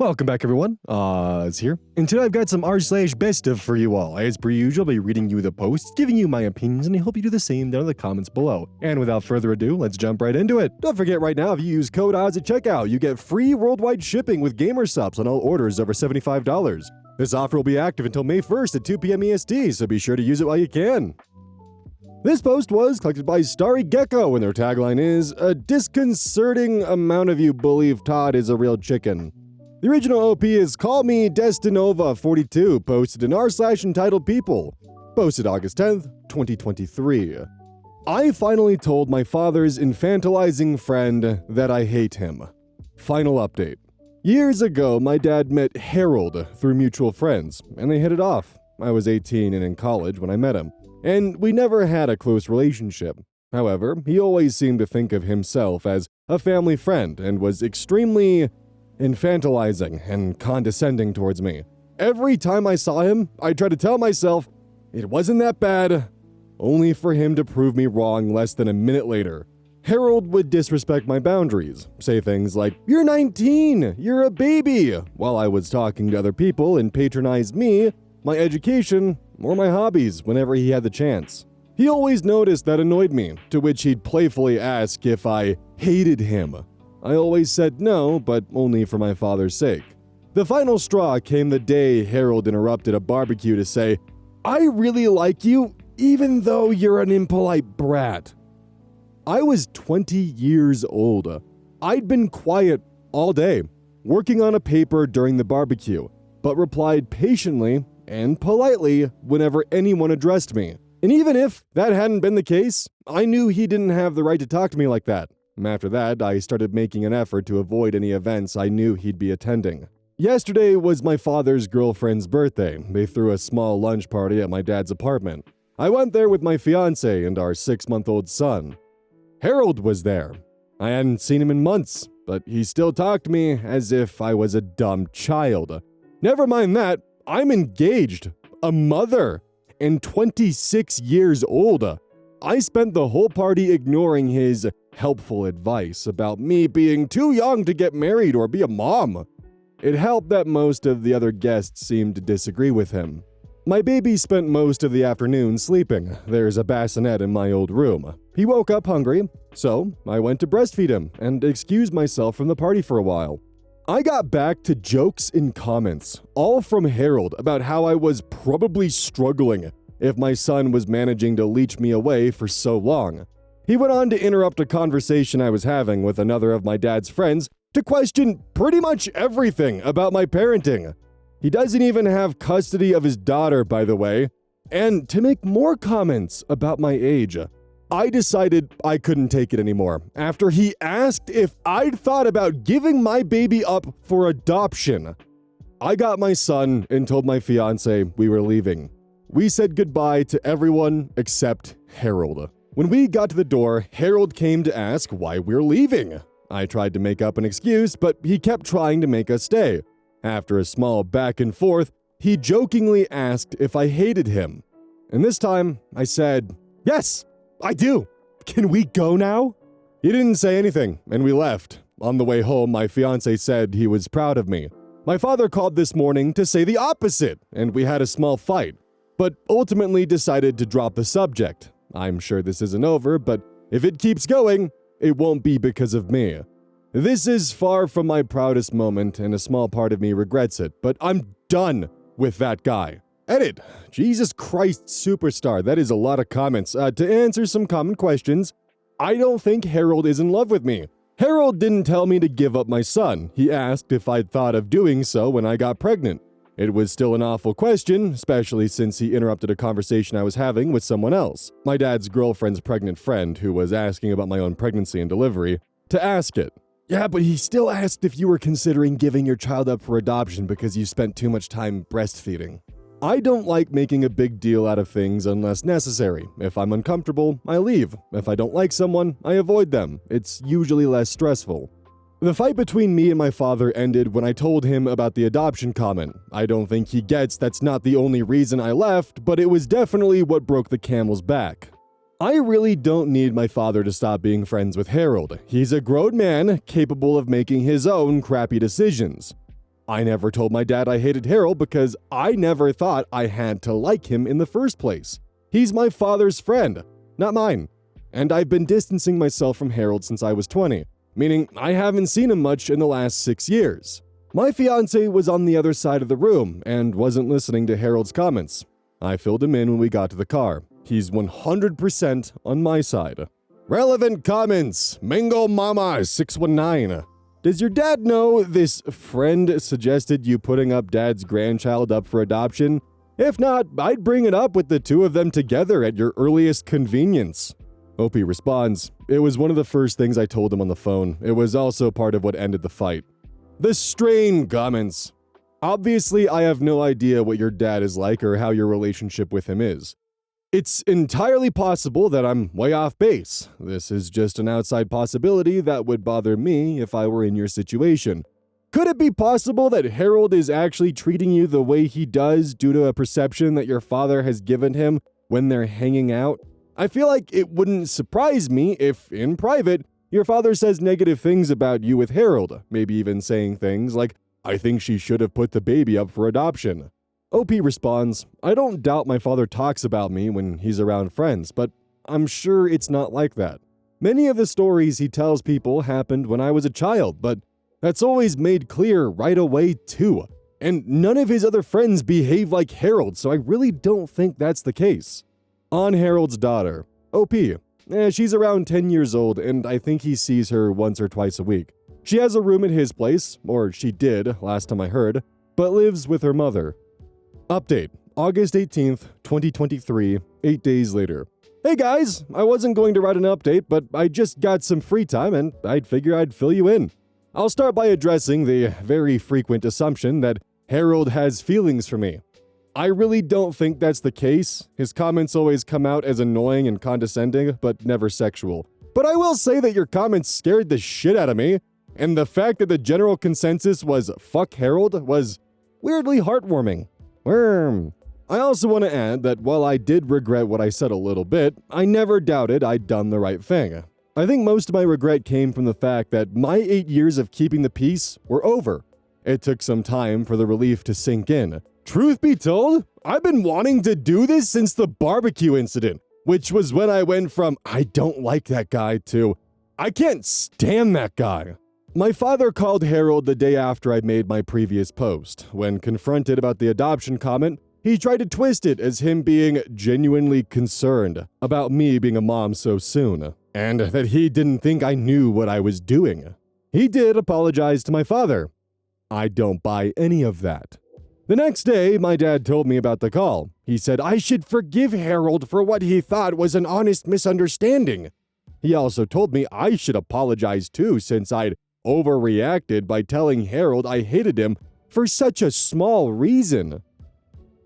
Welcome back, everyone. It's here. And today I've got some r/BestOf for you all. As per usual, I'll be reading you the posts, giving you my opinions, and I hope you do the same down in the comments below. And without further ado, let's jump right into it. Don't forget right now, if you use code ODDS at checkout, you get free worldwide shipping with gamer subs on all orders over $75. This offer will be active until May 1st at 2 p.m. EST, so be sure to use it while you can. This post was collected by Starry Gecko, and their tagline is, "A disconcerting amount of you believe Todd is a real chicken." The original OP is Call Me Destinova42, posted in r/entitled People, posted August 10th, 2023. I finally told my father's infantilizing friend that I hate him. Final update. Years ago, my dad met Harold through mutual friends, and they hit it off. I was 18 and in college when I met him, and we never had a close relationship. However, he always seemed to think of himself as a family friend and was extremely infantilizing and condescending towards me. Every time I saw him, I tried to tell myself it wasn't that bad, only for him to prove me wrong less than a minute later. Harold would disrespect my boundaries, say things like, "You're 19, you're a baby," while I was talking to other people, and patronize me, my education, or my hobbies whenever he had the chance. He always noticed that annoyed me, to which he'd playfully ask if I hated him. I always said no, but only for my father's sake. The final straw came the day Harold interrupted a barbecue to say, "I really like you, even though you're an impolite brat." I was 20 years old. I'd been quiet all day, working on a paper during the barbecue, but replied patiently and politely whenever anyone addressed me. And even if that hadn't been the case, I knew he didn't have the right to talk to me like that. After that, I started making an effort to avoid any events I knew he'd be attending. Yesterday was my father's girlfriend's birthday. They threw a small lunch party at my dad's apartment. I went there with my fiancé and our 6-month-old son. Harold was there. I hadn't seen him in months, but he still talked to me as if I was a dumb child. Never mind that, I'm engaged, a mother, and 26 years old. I spent the whole party ignoring his helpful advice about me being too young to get married or be a mom. It helped that most of the other guests seemed to disagree with him. My baby spent most of the afternoon sleeping. There's a bassinet in my old room. He woke up hungry, so I went to breastfeed him and excused myself from the party for a while. I got back to jokes and comments, all from Harold, about how I was probably struggling if my son was managing to leech me away for so long. He went on to interrupt a conversation I was having with another of my dad's friends to question pretty much everything about my parenting. He doesn't even have custody of his daughter, by the way, and to make more comments about my age. I decided I couldn't take it anymore after he asked if I'd thought about giving my baby up for adoption. I got my son and told my fiancé we were leaving. We said goodbye to everyone except Harold. When we got to the door, Harold came to ask why we're leaving. I tried to make up an excuse, but he kept trying to make us stay. After a small back and forth, he jokingly asked if I hated him. And this time, I said, "Yes, I do. Can we go now?" He didn't say anything, and we left. On the way home, my fiancé said he was proud of me. My father called this morning to say the opposite, and we had a small fight, but ultimately decided to drop the subject. I'm sure this isn't over, but if it keeps going, it won't be because of me. This is far from my proudest moment, and a small part of me regrets it, but I'm done with that guy. Edit. Jesus Christ superstar, that is a lot of comments. To answer some common questions, I don't think Harold is in love with me. Harold didn't tell me to give up my son. He asked if I'd thought of doing so when I got pregnant. It was still an awful question, especially since he interrupted a conversation I was having with someone else, my dad's girlfriend's pregnant friend who was asking about my own pregnancy and delivery, to ask it. Yeah, but he still asked if you were considering giving your child up for adoption because you spent too much time breastfeeding. I don't like making a big deal out of things unless necessary. If I'm uncomfortable, I leave. If I don't like someone, I avoid them. It's usually less stressful. The fight between me and my father ended when I told him about the adoption comment. I don't think he gets that's not the only reason I left, but it was definitely what broke the camel's back. I really don't need my father to stop being friends with Harold. He's a grown man, capable of making his own crappy decisions. I never told my dad I hated Harold because I never thought I had to like him in the first place. He's my father's friend, not mine. And I've been distancing myself from Harold since I was 20, meaning I haven't seen him much in the last 6 years. My fiancé was on the other side of the room and wasn't listening to Harold's comments. I filled him in when we got to the car. He's 100% on my side. Relevant comments. Mango Mama 619. Does your dad know this friend suggested you putting up dad's grandchild up for adoption? If not, I'd bring it up with the two of them together at your earliest convenience. Opie responds, it was one of the first things I told him on the phone. It was also part of what ended the fight. The strain comments. Obviously, I have no idea what your dad is like or how your relationship with him is. It's entirely possible that I'm way off base. This is just an outside possibility that would bother me if I were in your situation. Could it be possible that Harold is actually treating you the way he does due to a perception that your father has given him when they're hanging out? I feel like it wouldn't surprise me if, in private, your father says negative things about you with Harold, maybe even saying things like, I think she should have put the baby up for adoption. OP responds, I don't doubt my father talks about me when he's around friends, but I'm sure it's not like that. Many of the stories he tells people happened when I was a child, but that's always made clear right away too. And none of his other friends behave like Harold, so I really don't think that's the case. On Harold's daughter, OP. She's around 10 years old, and I think he sees her once or twice a week. She has a room at his place, or she did, last time I heard, but lives with her mother. Update, August 18th, 2023, 8 days later. Hey guys, I wasn't going to write an update, but I just got some free time and I'd figure I'd fill you in. I'll start by addressing the very frequent assumption that Harold has feelings for me. I really don't think that's the case. His comments always come out as annoying and condescending, but never sexual. But I will say that your comments scared the shit out of me, and the fact that the general consensus was fuck Harold was weirdly heartwarming. I also want to add that while I did regret what I said a little bit, I never doubted I'd done the right thing. I think most of my regret came from the fact that my 8 years of keeping the peace were over. It took some time for the relief to sink in. Truth be told, I've been wanting to do this since the barbecue incident, which was when I went from I don't like that guy to I can't stand that guy. My father called Harold the day after I made my previous post. When confronted about the adoption comment, he tried to twist it as him being genuinely concerned about me being a mom so soon, and that he didn't think I knew what I was doing. He did apologize to my father. I don't buy any of that. The next day, my dad told me about the call. He said I should forgive Harold for what he thought was an honest misunderstanding. He also told me I should apologize too, since I'd overreacted by telling Harold I hated him for such a small reason.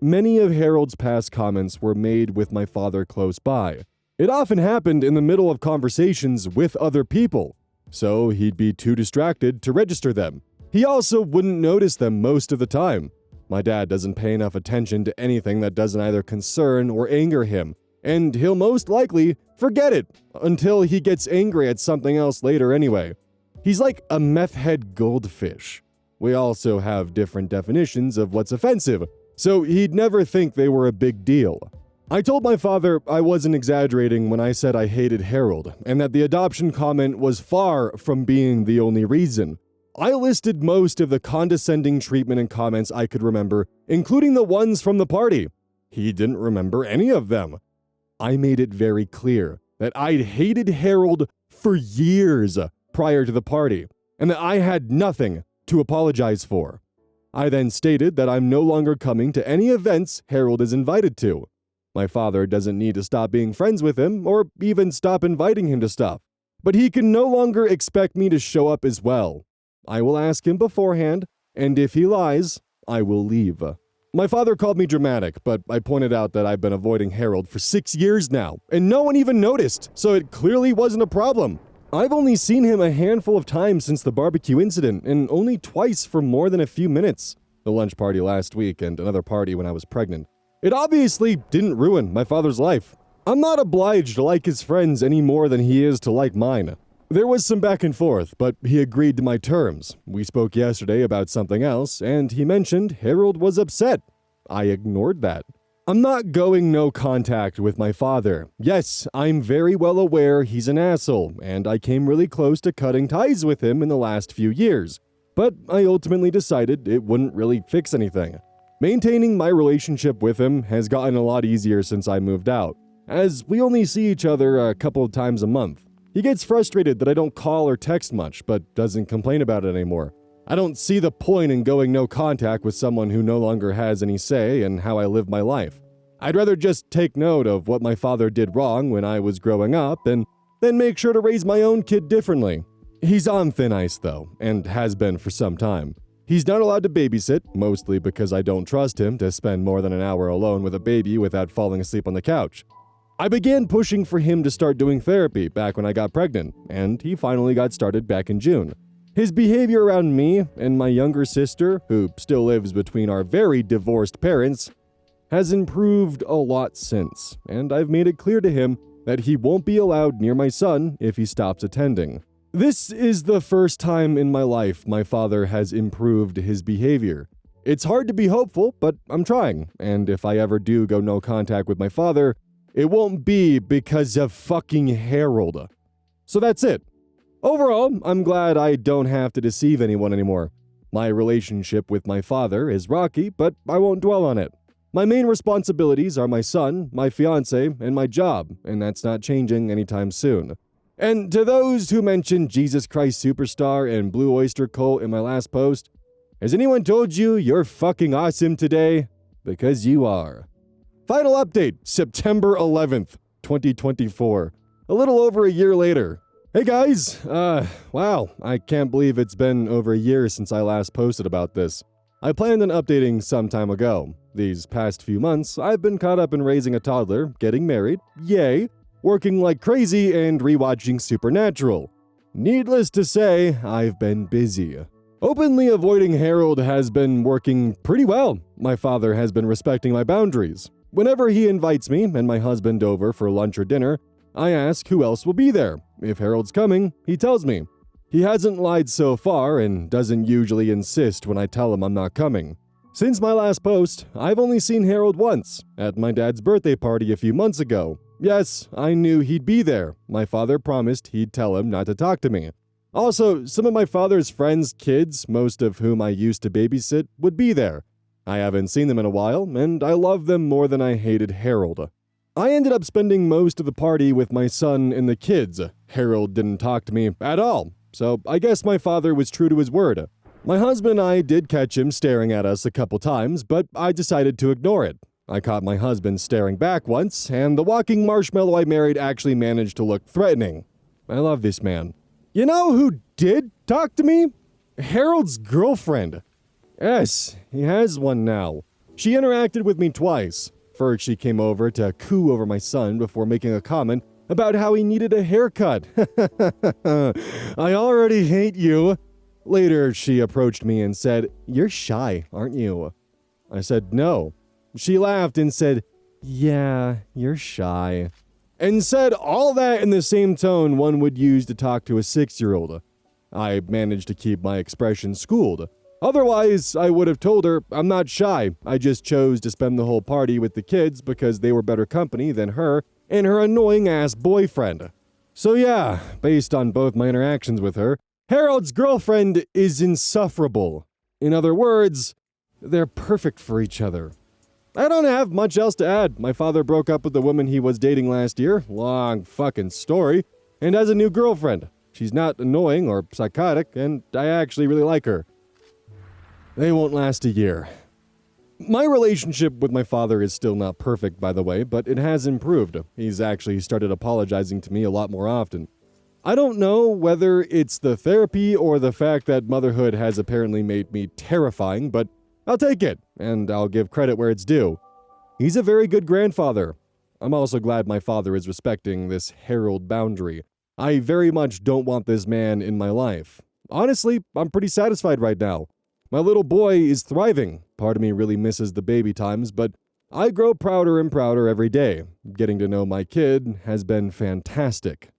Many of Harold's past comments were made with my father close by. It often happened in the middle of conversations with other people, so he'd be too distracted to register them. He also wouldn't notice them most of the time. My dad doesn't pay enough attention to anything that doesn't either concern or anger him, and he'll most likely forget it until he gets angry at something else later anyway. He's like a meth head goldfish. We also have different definitions of what's offensive, so he'd never think they were a big deal. I told my father I wasn't exaggerating when I said I hated Harold, and that the adoption comment was far from being the only reason. I listed most of the condescending treatment and comments I could remember, including the ones from the party. He didn't remember any of them. I made it very clear that I'd hated Harold for years prior to the party, and that I had nothing to apologize for. I then stated that I'm no longer coming to any events Harold is invited to. My father doesn't need to stop being friends with him, or even stop inviting him to stuff, but he can no longer expect me to show up as well. I will ask him beforehand, and if he lies, I will leave. My father called me dramatic, but I pointed out that I've been avoiding Harold for 6 years now, and no one even noticed, so it clearly wasn't a problem. I've only seen him a handful of times since the barbecue incident, and only twice for more than a few minutes. The lunch party last week and another party when I was pregnant. It obviously didn't ruin my father's life. I'm not obliged to like his friends any more than he is to like mine. There was some back and forth, but he agreed to my terms. We spoke yesterday about something else, and he mentioned Harold was upset. I ignored that. I'm not going no contact with my father. Yes, I'm very well aware he's an asshole, and I came really close to cutting ties with him in the last few years. But I ultimately decided it wouldn't really fix anything. Maintaining my relationship with him has gotten a lot easier since I moved out, as we only see each other a couple of times a month. He gets frustrated that I don't call or text much, but doesn't complain about it anymore. I don't see the point in going no contact with someone who no longer has any say in how I live my life. I'd rather just take note of what my father did wrong when I was growing up and then make sure to raise my own kid differently. He's on thin ice though, and has been for some time. He's not allowed to babysit, mostly because I don't trust him to spend more than an hour alone with a baby without falling asleep on the couch. I began pushing for him to start doing therapy back when I got pregnant, and he finally got started back in June. His behavior around me and my younger sister, who still lives between our very divorced parents, has improved a lot since, and I've made it clear to him that he won't be allowed near my son if he stops attending. This is the first time in my life my father has improved his behavior. It's hard to be hopeful, but I'm trying, and if I ever do go no contact with my father, it won't be because of fucking Harold. So that's it. Overall, I'm glad I don't have to deceive anyone anymore. My relationship with my father is rocky, but I won't dwell on it. My main responsibilities are my son, my fiance, and my job, and that's not changing anytime soon. And to those who mentioned Jesus Christ Superstar and Blue Oyster Cult in my last post, has anyone told you you're fucking awesome today? Because you are. Final update, September 11th, 2024. A little over a year later. Hey guys, wow, I can't believe it's been over a year since I last posted about this. I planned on updating some time ago. These past few months, I've been caught up in raising a toddler, getting married, yay, working like crazy, and rewatching Supernatural. Needless to say, I've been busy. Openly avoiding Harold has been working pretty well. My father has been respecting my boundaries. Whenever he invites me and my husband over for lunch or dinner, I ask who else will be there. If Harold's coming, he tells me. He hasn't lied so far and doesn't usually insist when I tell him I'm not coming. Since my last post, I've only seen Harold once, at my dad's birthday party a few months ago. Yes, I knew he'd be there. My father promised he'd tell him not to talk to me. Also, some of my father's friends' kids, most of whom I used to babysit, would be there. I haven't seen them in a while, and I love them more than I hated Harold. I ended up spending most of the party with my son and the kids. Harold didn't talk to me at all, so I guess my father was true to his word. My husband and I did catch him staring at us a couple times, but I decided to ignore it. I caught my husband staring back once, and the walking marshmallow I married actually managed to look threatening. I love this man. You know who did talk to me? Harold's girlfriend. Yes, he has one now. She interacted with me twice. First, she came over to coo over my son before making a comment about how he needed a haircut. I already hate you. Later, she approached me and said, "You're shy, aren't you?" I said, "No." She laughed and said, "Yeah, you're shy." And said all that in the same tone one would use to talk to a 6-year-old. I managed to keep my expression schooled. Otherwise, I would have told her I'm not shy. I just chose to spend the whole party with the kids because they were better company than her and her annoying-ass boyfriend. So yeah, based on both my interactions with her, Harold's girlfriend is insufferable. In other words, they're perfect for each other. I don't have much else to add. My father broke up with the woman he was dating last year, long fucking story, and has a new girlfriend. She's not annoying or psychotic, and I actually really like her. They won't last a year. My relationship with my father is still not perfect, by the way, but it has improved. He's actually started apologizing to me a lot more often. I don't know whether it's the therapy or the fact that motherhood has apparently made me terrifying, but I'll take it, and I'll give credit where it's due. He's a very good grandfather. I'm also glad my father is respecting this Harold boundary. I very much don't want this man in my life. Honestly, I'm pretty satisfied right now. My little boy is thriving. Part of me really misses the baby times, but I grow prouder and prouder every day. Getting to know my kid has been fantastic.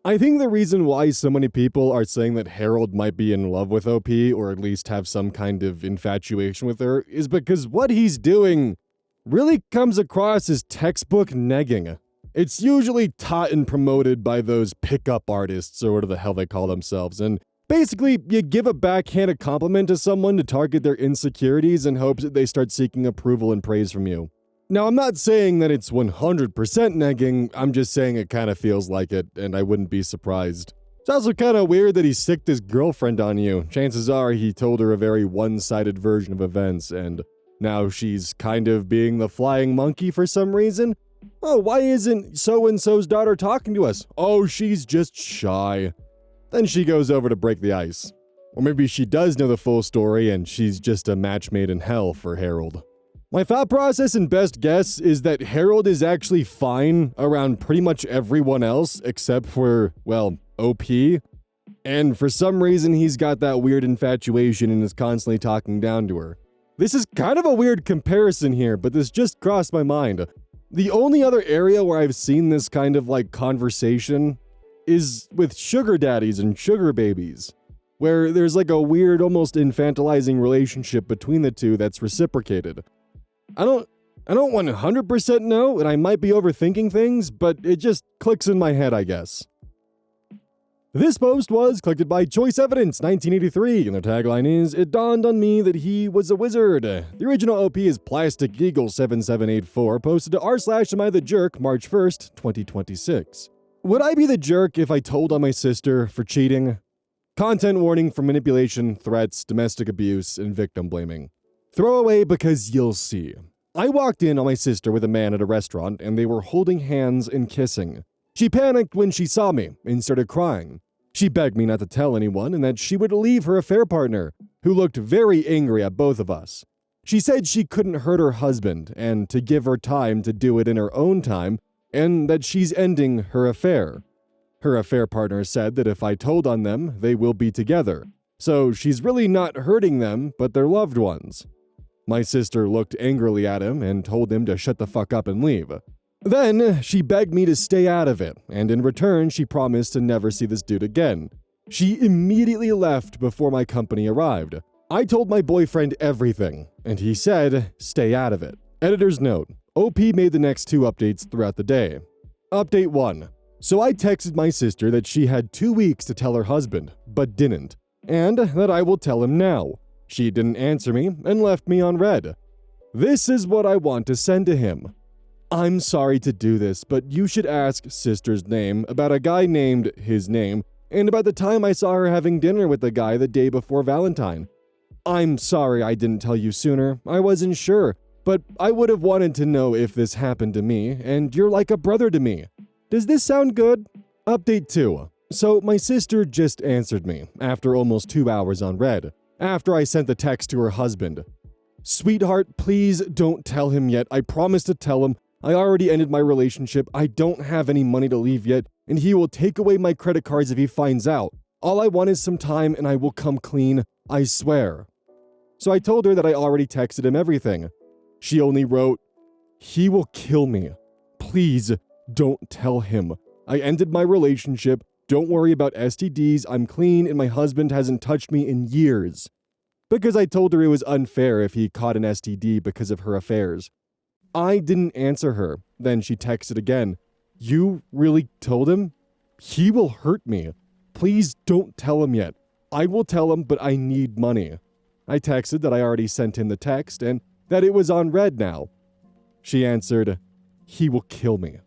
I think the reason why so many people are saying that Harold might be in love with OP, or at least have some kind of infatuation with her, is because what he's doing really comes across as textbook negging. It's usually taught and promoted by those pickup artists, or whatever the hell they call themselves, and basically, you give a backhanded compliment to someone to target their insecurities in hopes that they start seeking approval and praise from you. Now, I'm not saying that it's 100% negging, I'm just saying it kind of feels like it, and I wouldn't be surprised. It's also kind of weird that he sicked his girlfriend on you. Chances are he told her a very one-sided version of events, and now she's kind of being the flying monkey for some reason. Oh, why isn't so-and-so's daughter talking to us? Oh, she's just shy. Then she goes over to break the ice. Or maybe she does know the full story and she's just a match made in hell for Harold. My thought process and best guess is that Harold is actually fine around pretty much everyone else except for, well, OP. And for some reason he's got that weird infatuation and is constantly talking down to her. This is kind of a weird comparison here, but this just crossed my mind. The only other area where I've seen this kind of conversation is with sugar daddies and sugar babies, where there's a weird, almost infantilizing relationship between the two that's reciprocated. I don't 100% know, and I might be overthinking things, but it just clicks in my head, I guess. This post was collected by Choice Evidence 1983, and the tagline is, "It dawned on me that he was a wizard." The original OP is Plastic Eagle 7784, posted to r/Am I the Jerk, March 1st, 2026. Would I be the jerk if I told on my sister for cheating? Content warning for manipulation, threats, domestic abuse, and victim blaming. Throw away because you'll see. I walked in on my sister with a man at a restaurant and they were holding hands and kissing. She panicked when she saw me and started crying. She begged me not to tell anyone and that she would leave her affair partner, who looked very angry at both of us. She said she couldn't hurt her husband and to give her time to do it in her own time, and that she's ending her affair. Her affair partner said that if I told on them, they will be together. So she's really not hurting them, but their loved ones. My sister looked angrily at him and told him to shut the fuck up and leave. Then she begged me to stay out of it, and in return she promised to never see this dude again. She immediately left before my company arrived. I told my boyfriend everything, and he said, stay out of it. Editor's note. OP made the next 2 updates throughout the day. Update 1. So I texted my sister that she had 2 weeks to tell her husband, but didn't, and that I will tell him now. She didn't answer me and left me on red. This is what I want to send to him. I'm sorry to do this, but you should ask sister's name about a guy named his name and about the time I saw her having dinner with the guy the day before Valentine. I'm sorry I didn't tell you sooner. I wasn't sure, but I would have wanted to know if this happened to me, and you're like a brother to me. Does this sound good? Update 2. So my sister just answered me after almost 2 hours on red, after I sent the text to her husband. Sweetheart, please don't tell him yet. I promise to tell him. I already ended my relationship. I don't have any money to leave yet, and he will take away my credit cards if he finds out. All I want is some time and I will come clean. I swear. So I told her that I already texted him everything. She only wrote, he will kill me. Please don't tell him. I ended my relationship. Don't worry about STDs. I'm clean and my husband hasn't touched me in years. Because I told her it was unfair if he caught an STD because of her affairs. I didn't answer her. Then she texted again. You really told him? He will hurt me. Please don't tell him yet. I will tell him, but I need money. I texted that I already sent him the text and that it was on red now. She answered, he will kill me.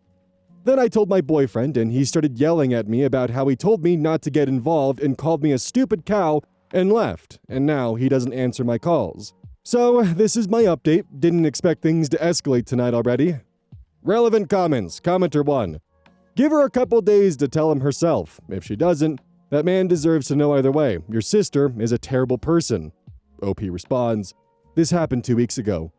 Then I told my boyfriend and he started yelling at me about how he told me not to get involved and called me a stupid cow and left, and now he doesn't answer my calls. So this is my update. Didn't expect things to escalate tonight already. Relevant comments. Commenter 1. Give her a couple days to tell him herself. If she doesn't, that man deserves to know either way. Your sister is a terrible person. OP responds, this happened 2 weeks ago.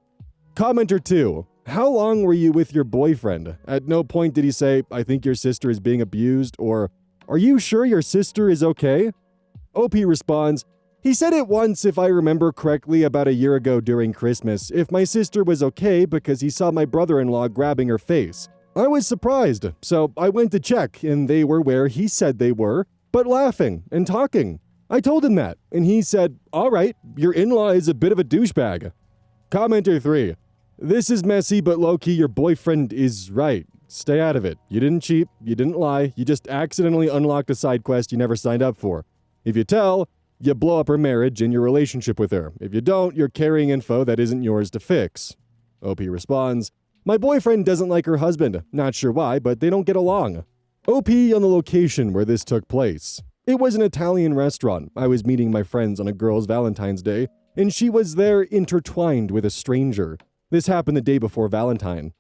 Commenter 2. How long were you with your boyfriend? At no point did he say, I think your sister is being abused, or are you sure your sister is okay? OP responds, he said it once, if I remember correctly, about a year ago during Christmas, if my sister was okay because he saw my brother-in-law grabbing her face. I was surprised, so I went to check, and they were where he said they were, but laughing and talking. I told him that, and he said, "All right, your in-law is a bit of a douchebag." Commenter 3. This is messy, but low-key your boyfriend is right. Stay out of it. You didn't cheat, you didn't lie, you just accidentally unlocked a side quest you never signed up for. If you tell, you blow up her marriage and your relationship with her. If you don't, you're carrying info that isn't yours to fix. OP responds, my boyfriend doesn't like her husband. Not sure why, but they don't get along. OP on the location where this took place. It was an Italian restaurant. I was meeting my friends on a girl's Valentine's Day, and she was there intertwined with a stranger. This happened the day before Valentine.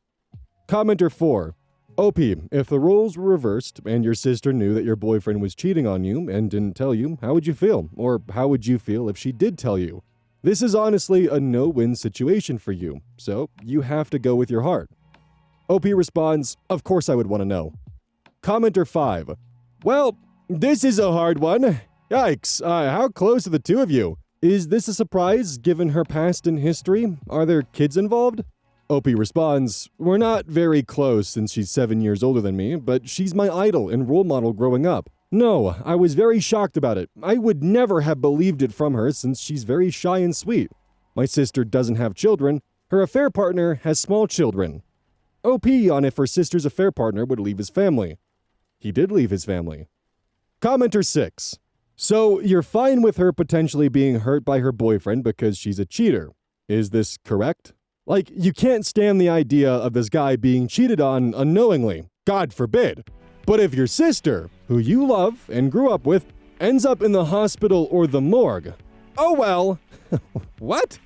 Commenter 4. OP, if the roles were reversed and your sister knew that your boyfriend was cheating on you and didn't tell you, how would you feel? Or how would you feel if she did tell you? This is honestly a no-win situation for you, so you have to go with your heart. OP responds, of course I would want to know. Commenter 5. Well, this is a hard one. Yikes, how close are the two of you? Is this a surprise, given her past and history? Are there kids involved? OP responds, we're not very close since she's 7 years older than me, but she's my idol and role model growing up. No, I was very shocked about it. I would never have believed it from her since she's very shy and sweet. My sister doesn't have children. Her affair partner has small children. OP on if her sister's affair partner would leave his family. He did leave his family. Commenter 6. So you're fine with her potentially being hurt by her boyfriend because she's a cheater. Is this correct? Like, you can't stand the idea of this guy being cheated on unknowingly. God forbid. But if your sister, who you love and grew up with, ends up in the hospital or the morgue, oh well. What?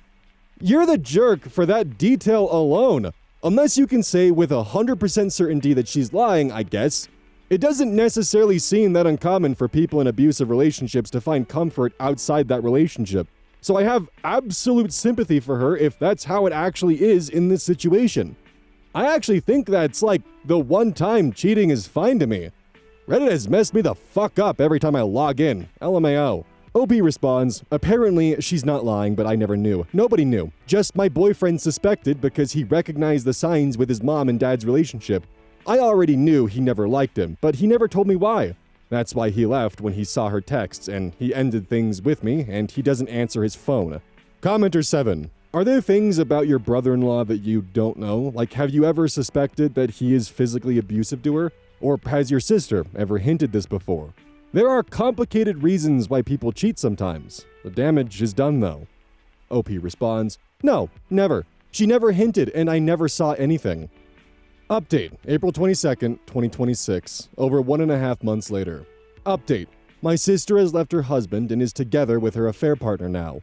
You're the jerk for that detail alone. Unless you can say with 100% certainty that she's lying, I guess. It doesn't necessarily seem that uncommon for people in abusive relationships to find comfort outside that relationship. So I have absolute sympathy for her if that's how it actually is in this situation. I actually think that's like the one time cheating is fine to me. Reddit has messed me the fuck up every time I log in. LMAO. OP responds, apparently she's not lying, but I never knew. Nobody knew. Just my boyfriend suspected because he recognized the signs with his mom and dad's relationship. I already knew he never liked him, but he never told me why. That's why he left when he saw her texts, and he ended things with me, and he doesn't answer his phone. Commenter 7. Are there things about your brother-in-law that you don't know? Like, have you ever suspected that he is physically abusive to her? Or has your sister ever hinted this before? There are complicated reasons why people cheat sometimes. The damage is done, though. OP responds, no, never. She never hinted, and I never saw anything. Update, April 22nd, 2026, over 1.5 months later. Update, my sister has left her husband and is together with her affair partner now.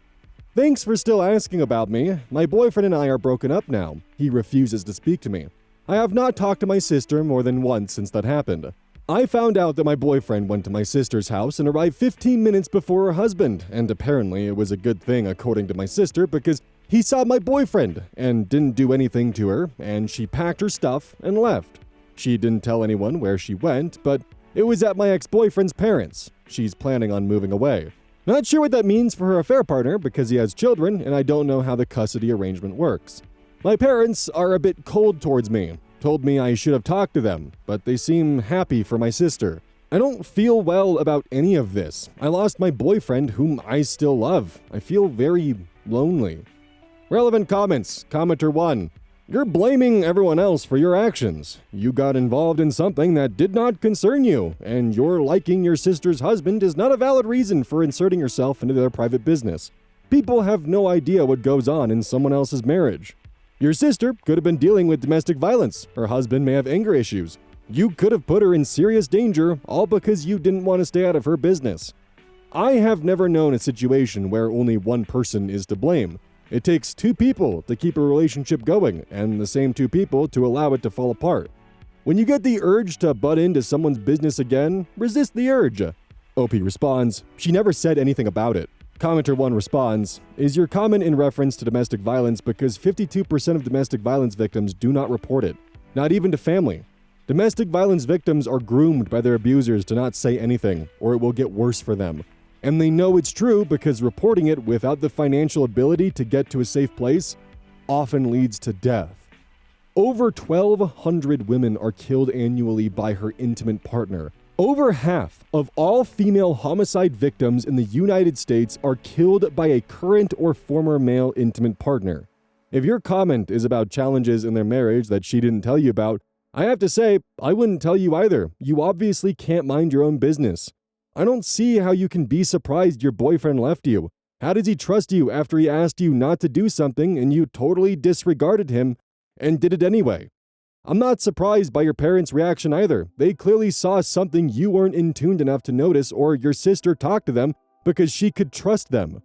Thanks for still asking about me. My boyfriend and I are broken up now. He refuses to speak to me. I have not talked to my sister more than once since that happened. I found out that my boyfriend went to my sister's house and arrived 15 minutes before her husband, and apparently it was a good thing according to my sister because he saw my boyfriend and didn't do anything to her, and she packed her stuff and left. She didn't tell anyone where she went, but it was at my ex-boyfriend's parents'. She's planning on moving away. Not sure what that means for her affair partner because he has children, and I don't know how the custody arrangement works. My parents are a bit cold towards me. Told me I should have talked to them, but they seem happy for my sister. I don't feel well about any of this. I lost my boyfriend, whom I still love. I feel very lonely. Relevant comments. Commenter 1. You're blaming everyone else for your actions. You got involved in something that did not concern you, and your liking your sister's husband is not a valid reason for inserting yourself into their private business. People have no idea what goes on in someone else's marriage. Your sister could have been dealing with domestic violence. Her husband may have anger issues. You could have put her in serious danger, all because you didn't want to stay out of her business. I have never known a situation where only one person is to blame. It takes two people to keep a relationship going, and the same two people to allow it to fall apart. When you get the urge to butt into someone's business again, resist the urge. OP responds, she never said anything about it. Commenter 1 responds, is your comment in reference to domestic violence because 52% of domestic violence victims do not report it, not even to family. Domestic violence victims are groomed by their abusers to not say anything, or it will get worse for them. And they know it's true because reporting it without the financial ability to get to a safe place often leads to death. Over 1,200 women are killed annually by her intimate partner. Over half of all female homicide victims in the United States are killed by a current or former male intimate partner. If your comment is about challenges in their marriage that she didn't tell you about, I have to say, I wouldn't tell you either. You obviously can't mind your own business. I don't see how you can be surprised your boyfriend left you. How does he trust you after he asked you not to do something and you totally disregarded him and did it anyway? I'm not surprised by your parents' reaction either. They clearly saw something you weren't in tuned enough to notice, or your sister talked to them because she could trust them.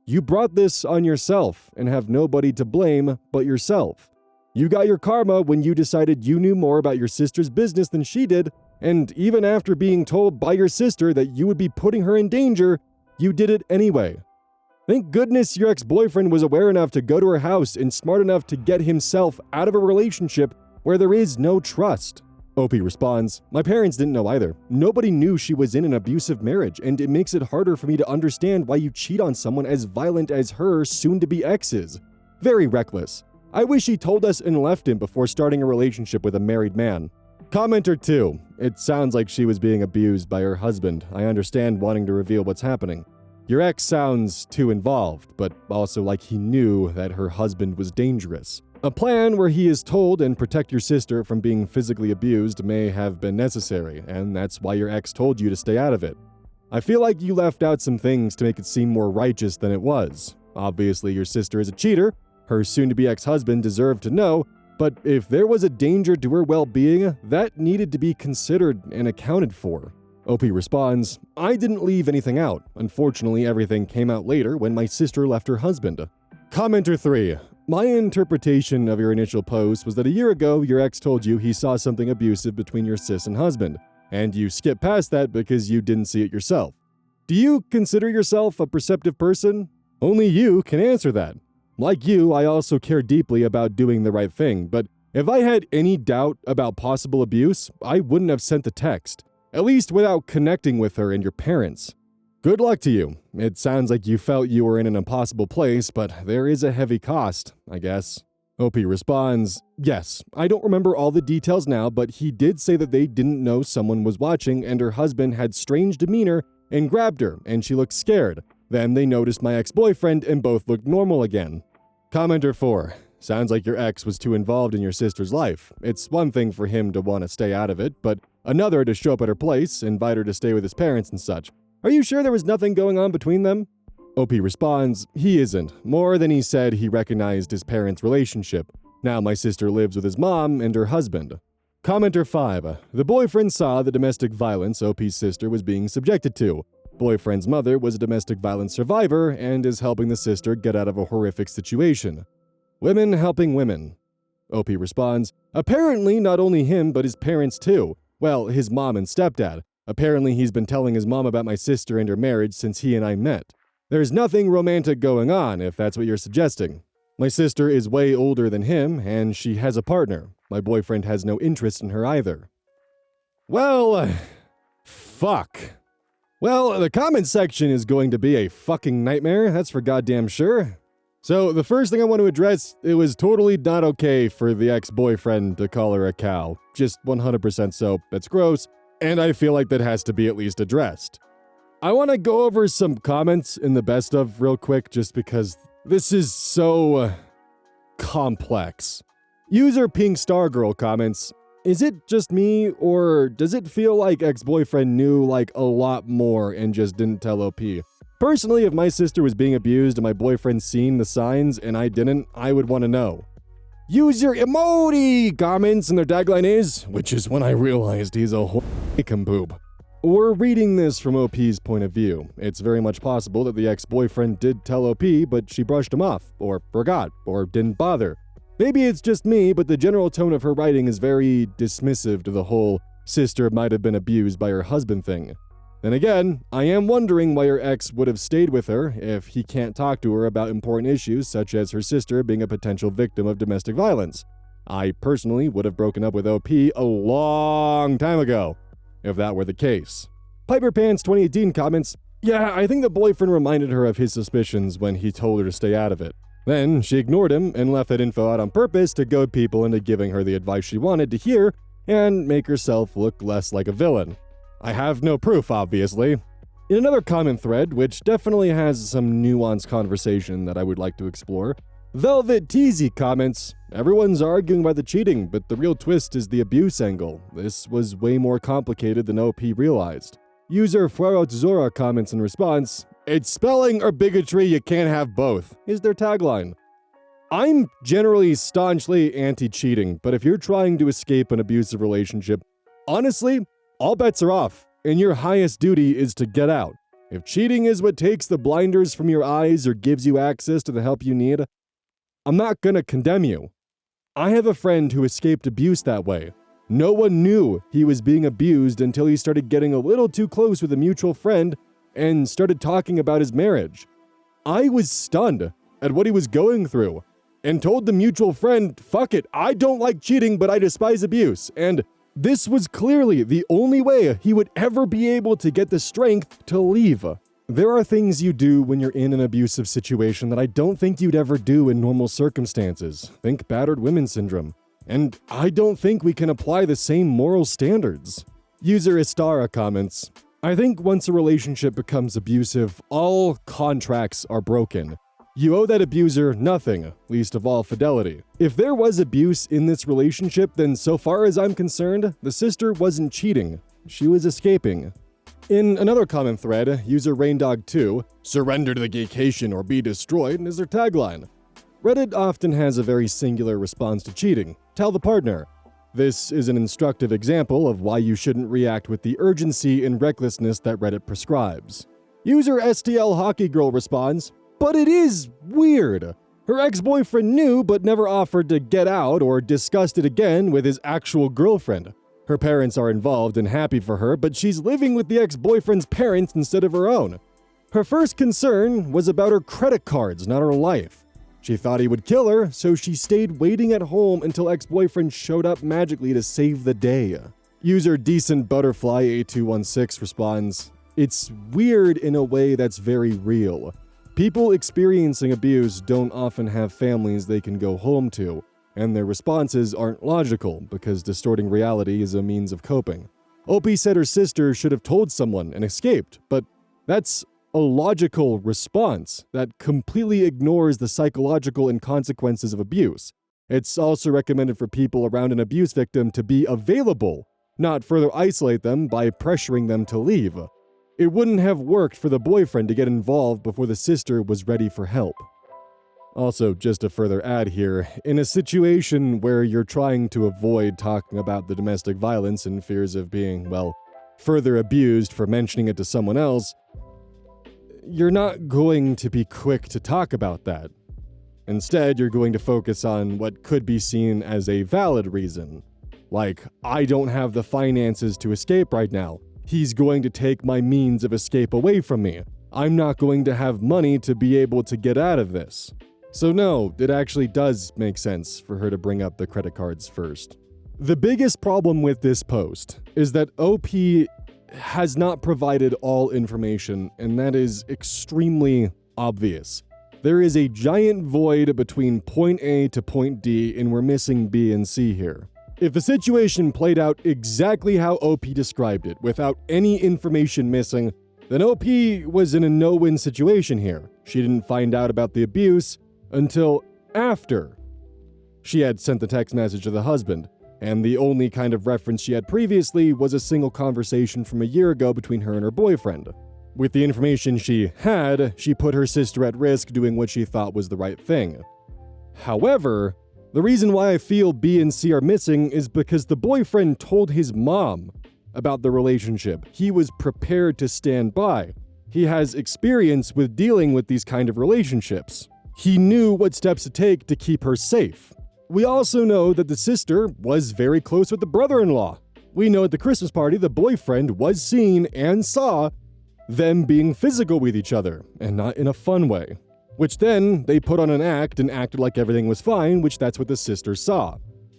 You brought this on yourself and have nobody to blame but yourself. You got your karma when you decided you knew more about your sister's business than she did, and even after being told by your sister that you would be putting her in danger, you did it anyway. Thank goodness your ex-boyfriend was aware enough to go to her house and smart enough to get himself out of a relationship where there is no trust. OP responds, my parents didn't know either. Nobody knew she was in an abusive marriage, and it makes it harder for me to understand why you cheat on someone as violent as her soon-to-be ex is. Very reckless. I wish he told us and left him before starting a relationship with a married man. Commenter 2. It sounds like she was being abused by her husband. I understand wanting to reveal what's happening. Your ex sounds too involved, but also like he knew that her husband was dangerous. A plan where he is told and protect your sister from being physically abused may have been necessary, and that's why your ex told you to stay out of it. I feel like you left out some things to make it seem more righteous than it was. Obviously, your sister is a cheater. Her soon-to-be ex-husband deserved to know, but if there was a danger to her well-being, that needed to be considered and accounted for. OP responds, I didn't leave anything out. Unfortunately, everything came out later when my sister left her husband. Commenter 3. My interpretation of your initial post was that a year ago, your ex told you he saw something abusive between your sis and husband, and you skipped past that because you didn't see it yourself. Do you consider yourself a perceptive person? Only you can answer that. Like you, I also care deeply about doing the right thing, but if I had any doubt about possible abuse, I wouldn't have sent the text, at least without connecting with her and your parents. Good luck to you. It sounds like you felt you were in an impossible place, but there is a heavy cost, I guess. OP responds, yes, I don't remember all the details now, but he did say that they didn't know someone was watching and her husband had strange demeanor and grabbed her, and she looked scared. Then they noticed my ex-boyfriend and both looked normal again. Commenter 4. Sounds like your ex was too involved in your sister's life. It's one thing for him to want to stay out of it, but another to show up at her place, invite her to stay with his parents and such. Are you sure there was nothing going on between them? OP responds, he isn't. More than he said he recognized his parents' relationship. Now my sister lives with his mom and her husband. Commenter 5. The boyfriend saw the domestic violence OP's sister was being subjected to. Boyfriend's mother was a domestic violence survivor and is helping the sister get out of a horrific situation. Women helping women. OP responds, apparently not only him but his parents too. Well, his mom and stepdad. Apparently he's been telling his mom about my sister and her marriage since he and I met. There's nothing romantic going on, if that's what you're suggesting. My sister is way older than him, and she has a partner. My boyfriend has no interest in her either. Well, fuck. Well, the comment section is going to be a fucking nightmare, that's for goddamn sure. So, the first thing I want to address, it was totally not okay for the ex-boyfriend to call her a cow. Just 100% so. That's gross. And I feel like that has to be at least addressed. I want to go over some comments in the best of real quick just because this is so complex. User Pink Star Girl comments, is it just me or does it feel like ex-boyfriend knew like a lot more and just didn't tell OP? Personally, if my sister was being abused and my boyfriend seen the signs and I didn't, I would want to know. User Emoji comments and their tagline is, which is when I realized he's a poop. We're reading this from OP's point of view. It's very much possible that the ex-boyfriend did tell OP, but she brushed him off, or forgot, or didn't bother. Maybe it's just me, but the general tone of her writing is very dismissive to the whole sister might have been abused by her husband thing. Then again, I am wondering why her ex would have stayed with her if he can't talk to her about important issues such as her sister being a potential victim of domestic violence. I personally would have broken up with OP a long time ago, if that were the case. Piper Pants 2018 comments, yeah, I think the boyfriend reminded her of his suspicions when he told her to stay out of it. Then she ignored him and left that info out on purpose to goad people into giving her the advice she wanted to hear and make herself look less like a villain. I have no proof, obviously. In another comment thread, which definitely has some nuanced conversation that I would like to explore, Velvet TZ comments, everyone's arguing about the cheating, but the real twist is the abuse angle. This was way more complicated than OP realized. User Fuerotzora comments in response, it's spelling or bigotry, you can't have both, is their tagline. I'm generally staunchly anti-cheating, but if you're trying to escape an abusive relationship, honestly, all bets are off, and your highest duty is to get out. If cheating is what takes the blinders from your eyes or gives you access to the help you need, I'm not gonna condemn you. I have a friend who escaped abuse that way. No one knew he was being abused until he started getting a little too close with a mutual friend and started talking about his marriage. I was stunned at what he was going through and told the mutual friend, fuck it, I don't like cheating, but I despise abuse. And this was clearly the only way he would ever be able to get the strength to leave. There are things you do when you're in an abusive situation that I don't think you'd ever do in normal circumstances. Think battered women syndrome. And I don't think we can apply the same moral standards. User Istara comments, I think once a relationship becomes abusive, all contracts are broken. You owe that abuser nothing, least of all fidelity. If there was abuse in this relationship, then so far as I'm concerned, the sister wasn't cheating. She was escaping. In another comment thread, user Raindog2, surrender to the gaycation or be destroyed, is their tagline. Reddit often has a very singular response to cheating. Tell the partner. This is an instructive example of why you shouldn't react with the urgency and recklessness that Reddit prescribes. User STL Hockey Girl responds, but it is weird. Her ex-boyfriend knew but never offered to get out or discussed it again with his actual girlfriend. Her parents are involved and happy for her, but she's living with the ex-boyfriend's parents instead of her own. Her first concern was about her credit cards, not her life. She thought he would kill her, so she stayed waiting at home until ex-boyfriend showed up magically to save the day. User Decent Butterfly 8216 responds, it's weird in a way that's very real. People experiencing abuse don't often have families they can go home to, and their responses aren't logical because distorting reality is a means of coping. OP said her sister should have told someone and escaped, but that's a logical response that completely ignores the psychological consequences of abuse. It's also recommended for people around an abuse victim to be available, not further isolate them by pressuring them to leave. It wouldn't have worked for the boyfriend to get involved before the sister was ready for help. Also, just to further add here, in a situation where you're trying to avoid talking about the domestic violence and fears of being, well, further abused for mentioning it to someone else, you're not going to be quick to talk about that. Instead, you're going to focus on what could be seen as a valid reason. Like, I don't have the finances to escape right now. He's going to take my means of escape away from me. I'm not going to have money to be able to get out of this. So no, it actually does make sense for her to bring up the credit cards first. The biggest problem with this post is that OP has not provided all information, and that is extremely obvious. There is a giant void between point A to point D, and we're missing B and C here. If the situation played out exactly how OP described it, without any information missing, then OP was in a no-win situation here. She didn't find out about the abuse until after she had sent the text message to the husband, and the only kind of reference she had previously was a single conversation from a year ago between her and her boyfriend. With the information she had, she put her sister at risk doing what she thought was the right thing. However, the reason why I feel B and C are missing is because the boyfriend told his mom about the relationship. He was prepared to stand by. He has experience with dealing with these kind of relationships. He knew what steps to take to keep her safe. We also know that the sister was very close with the brother-in-law. We know at the Christmas party the boyfriend was seen and saw them being physical with each other, and not in a fun way. Which then they put on an act and acted like everything was fine, which that's what the sister saw.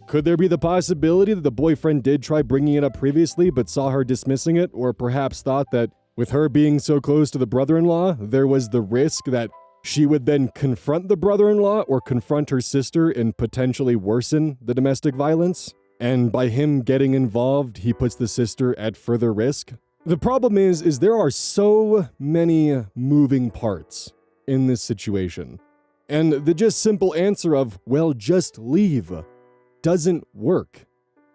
Could there be the possibility that the boyfriend did try bringing it up previously but saw her dismissing it, or perhaps thought that with her being so close to the brother-in-law, there was the risk that She would then confront the brother-in-law or confront her sister and potentially worsen the domestic violence. And by him getting involved, he puts the sister at further risk. The problem is there are so many moving parts in this situation. And the just simple answer of, well, just leave, doesn't work.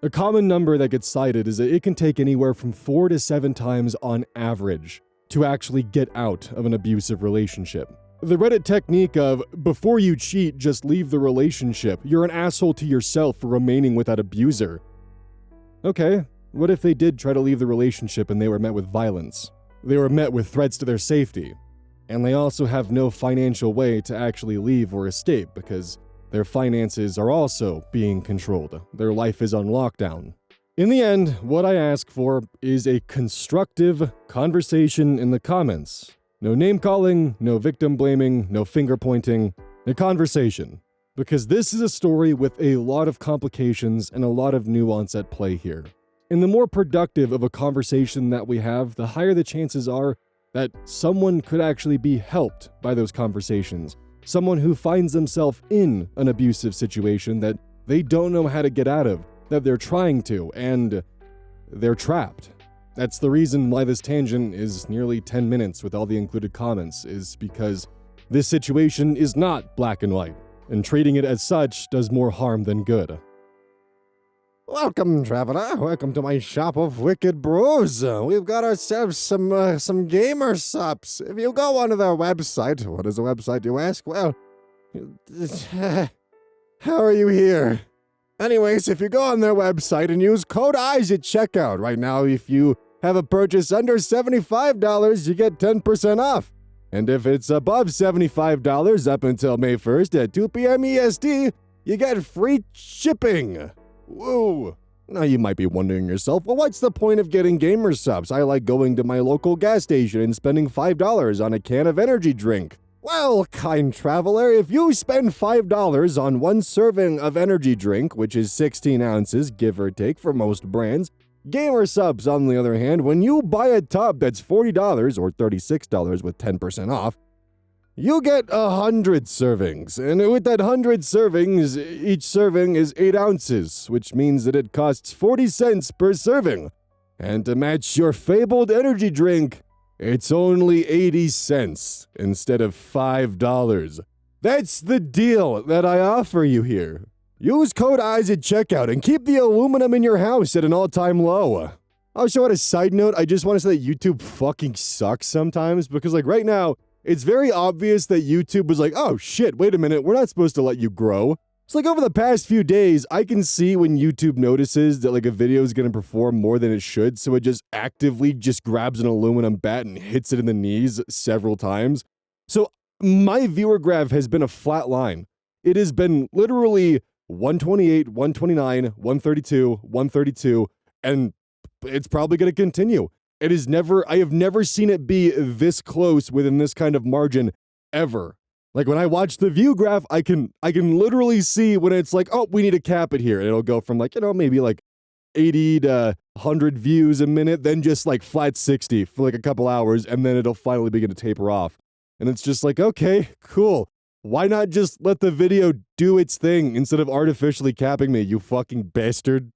A common number that gets cited is that it can take anywhere from 4 to 7 times on average to actually get out of an abusive relationship. The Reddit technique of, before you cheat, just leave the relationship. You're an asshole to yourself for remaining with that abuser. Okay, what if they did try to leave the relationship and they were met with violence? They were met with threats to their safety. And they also have no financial way to actually leave or escape because their finances are also being controlled. Their life is on lockdown. In the end, what I ask for is a constructive conversation in the comments. No name calling, no victim blaming, no finger pointing, a conversation. Because this is a story with a lot of complications and a lot of nuance at play here. And the more productive of a conversation that we have, the higher the chances are that someone could actually be helped by those conversations. Someone who finds themselves in an abusive situation that they don't know how to get out of, that they're trying to, and they're trapped. That's the reason why this tangent is nearly 10 minutes with all the included comments, is because this situation is not black and white, and treating it as such does more harm than good. Welcome, traveler. Welcome to my shop of wicked brews. We've got ourselves some gamer subs. If you go onto their website, what is the website, you ask? Well, how are you here? Anyways, if you go on their website and use code KEYZ at checkout, right now, if you have a purchase under $75, you get 10% off. And if it's above $75 up until May 1st at 2 p.m. EST, you get free shipping. Whoa. Now you might be wondering yourself, well, what's the point of getting gamer subs? I like going to my local gas station and spending $5 on a can of energy drink. Well, kind traveler, if you spend $5 on one serving of energy drink, which is 16 ounces, give or take for most brands, gamer subs, on the other hand, when you buy a tub that's $40 or $36 with 10% off, you get 100 servings. And with that 100 servings, each serving is 8 ounces, which means that it costs 40 cents per serving. And to match your fabled energy drink, it's only 80 cents instead of $5. That's the deal that I offer you here. Use code KEYZ at checkout and keep the aluminum in your house at an all-time low. Also, on a side note, I just want to say that YouTube fucking sucks sometimes because, like, right now, it's very obvious that YouTube was like, oh shit, wait a minute, we're not supposed to let you grow. It's like over the past few days, I can see when YouTube notices that like a video is going to perform more than it should, so it just actively just grabs an aluminum bat and hits it in the knees several times. So my viewer graph has been a flat line. It has been literally 128, 129, 132, 132, and it's probably going to continue. I have never seen it be this close within this kind of margin ever. Like when I watch the view graph, I can literally see when it's like, oh, we need to cap it here. And it'll go from like, maybe like 80 to 100 views a minute, then just like flat 60 for like a couple hours, and then it'll finally begin to taper off. And it's just like, okay, cool. Why not just let the video do its thing instead of artificially capping me, you fucking bastard?